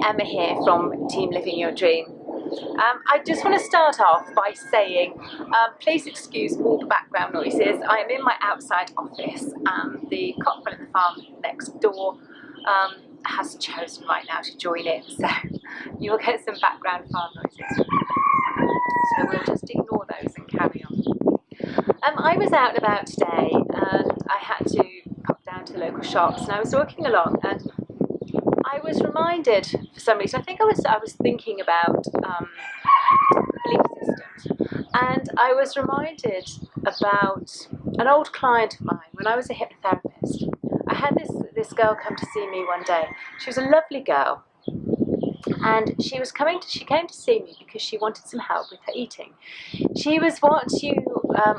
Emma here from Team Living Your Dream. I just want to start off by saying please excuse all the background noises. I am in my outside office and the cockerel in the farm next door has chosen right now to join in, so you will get some background farm noises. So we'll just ignore those and carry on. I was out and about today and I had to pop down to local shops, and I was walking along and I was reminded, for some reason, I think I was thinking about belief systems, and I was reminded about an old client of mine when I was a hypnotherapist. I had this girl come to see me one day. She was a lovely girl, and she came to see me because she wanted some help with her eating. She was what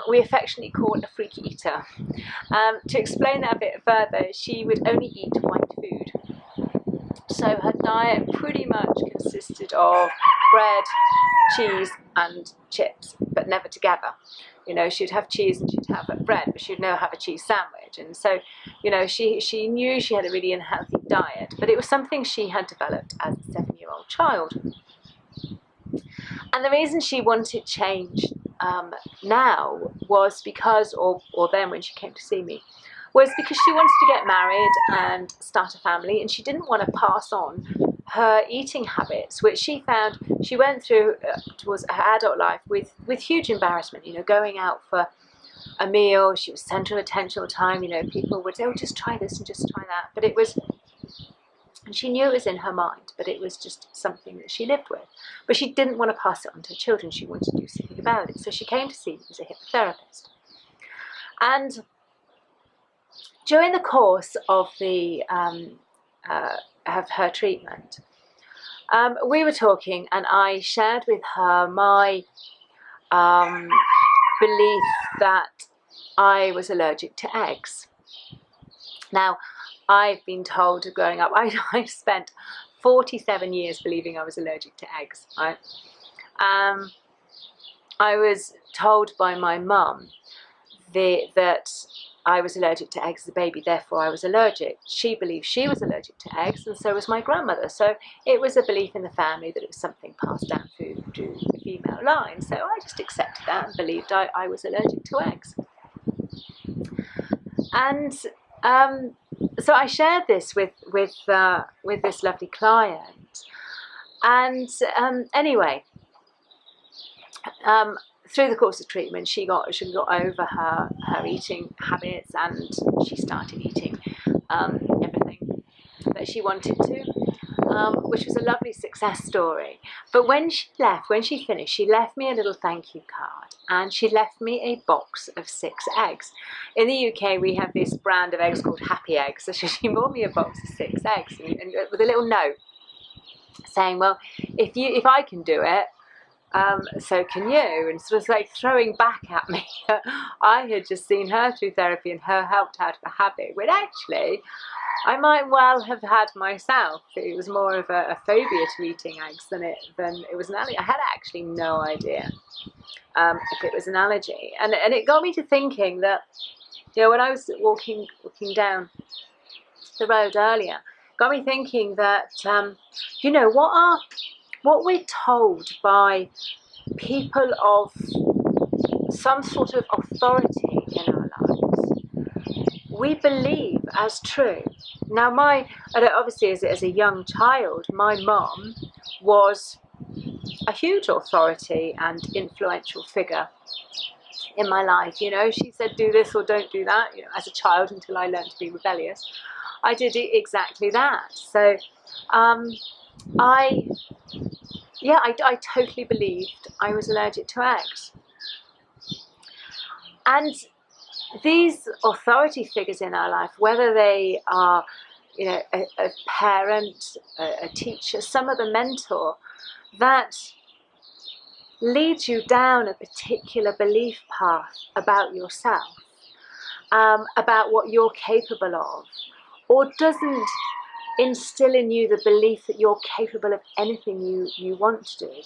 we affectionately call a freaky eater. To explain that a bit further, she would only eat white food. So her diet pretty much consisted of bread, cheese and chips, but never together. You know, she'd have cheese and she'd have bread, but she'd never have a cheese sandwich. And so, you know, she knew she had a really unhealthy diet, but it was something she had developed as a 7-year-old child. And the reason she wanted change now was because, or then when she came to see me, was because she wanted to get married and start a family, and she didn't want to pass on her eating habits, which she found she went through towards her adult life with huge embarrassment. You know, going out for a meal, she was central attention all the time. You know, people would say, oh, just try this and just try that. But it was, and she knew it was in her mind, but it was just something that she lived with. But she didn't want to pass it on to her children. She wanted to do something about it. So she came to see me as a hypnotherapist. And during the course of her treatment, we were talking, and I shared with her my belief that I was allergic to eggs. Now, I've been told growing up, I've spent 47 years believing I was allergic to eggs. Right? I was told by my mum that I was allergic to eggs as a baby, therefore I was allergic. She believed she was allergic to eggs, and so was my grandmother. So it was a belief in the family that it was something passed down through the female line. So I just accepted that and believed I was allergic to eggs. And so I shared this with this lovely client. And anyway, through the course of treatment, she got over her eating habits, and she started eating everything that she wanted to, which was a lovely success story. But when she finished, she left me a little thank you card, and she left me a box of 6 eggs. In the UK, we have this brand of eggs called Happy Eggs. So she bought me a box of 6 eggs, and with a little note saying, well, if I can do it, so can you. And sort of like throwing back at me, I had just seen her through therapy and her helped out of a habit, which actually I might well have had myself. It was more of a phobia to eating eggs than it was an allergy. I had actually no idea if it was an allergy, and it got me to thinking that, you know, when I was walking down the road earlier, got me thinking that you know, what we're told by people of some sort of authority in our lives, we believe as true. Now, obviously as a young child, my mum was a huge authority and influential figure in my life. You know, she said, do this or don't do that. You know, as a child, until I learned to be rebellious, I did exactly that. So I totally believed I was allergic to eggs. And these authority figures in our life, whether they are, you know, a parent, a teacher, some other mentor, that leads you down a particular belief path about yourself, about what you're capable of, or doesn't instill in you the belief that you're capable of anything you want to do.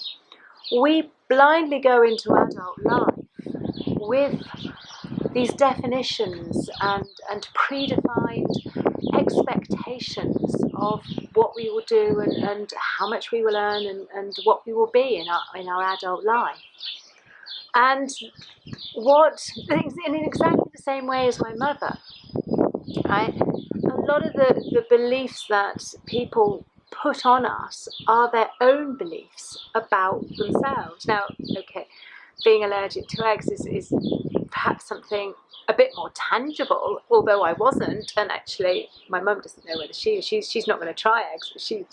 We blindly go into adult life with these definitions and predefined expectations of what we will do and how much we will earn and what we will be in our adult life. And in exactly the same way as my mother, a lot of the beliefs that people put on us are their own beliefs about themselves. Now, okay, being allergic to eggs is perhaps something a bit more tangible, although I wasn't, and actually my mum doesn't know whether she is. She's not going to try eggs, but she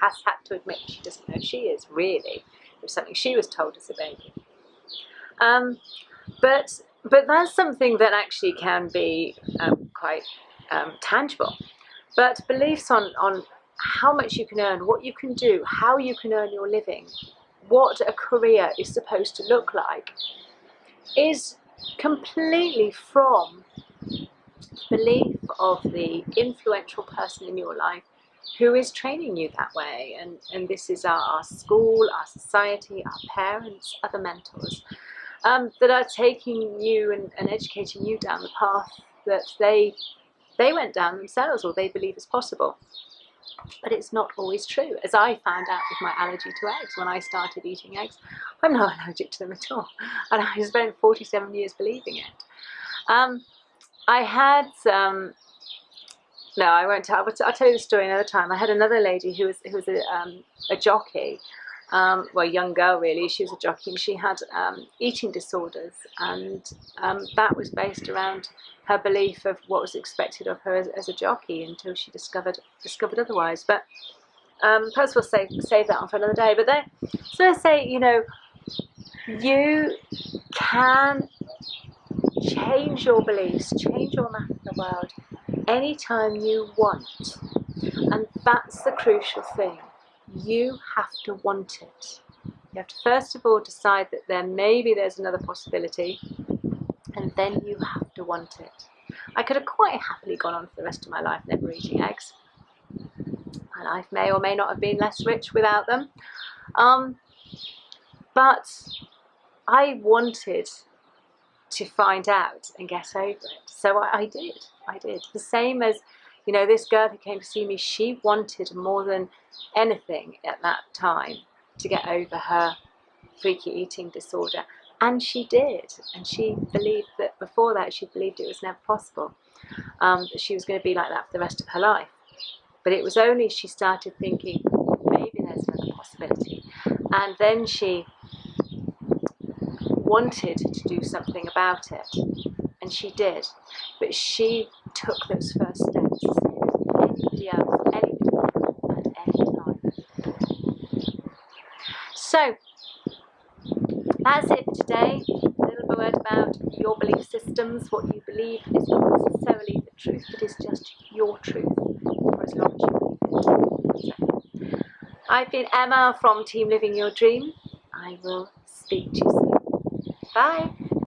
has had to admit she doesn't know she is, really. It was something she was told as a baby. But that's something that actually can be quite tangible. But beliefs on how much you can earn, what you can do, how you can earn your living, what a career is supposed to look like, is completely from belief of the influential person in your life who is training you that way. And this is our school, our society, our parents, other mentors that are taking you and educating you down the path that they went down themselves, or they believe is possible. But it's not always true, as I found out with my allergy to eggs. When I started eating eggs, I'm not allergic to them at all, and I spent 47 years believing it. I had no, I won't tell. I'll tell you the story another time. I had another lady who was a jockey. Well, a young girl really. She was a jockey, and she had eating disorders, and that was based around her belief of what was expected of her as a jockey, until she discovered otherwise. But perhaps we'll save that on for another day. But then, so I say, you know, you can change your beliefs, change your map of the world anytime you want, and that's the crucial thing. You have to want it. You have to first of all decide that there's another possibility, and then you have to want it. I could have quite happily gone on for the rest of my life never eating eggs. My life may or may not have been less rich without them. But I wanted to find out and get over it. So I did. The same as, you know, this girl who came to see me, she wanted more than anything at that time to get over her freaky eating disorder. And she did. And she believed that before that, she believed it was never possible. That she was going to be like that for the rest of her life. But it was only she started thinking, maybe there's another possibility. And then she wanted to do something about it. And she did. But she took those first steps. Anybody else, at any time. So, that's it for today. A little word about your belief systems. What you believe is not necessarily the truth, it is just your truth for as long as you believe it. So, I've been Emma from Team Living Your Dream. I will speak to you soon. Bye.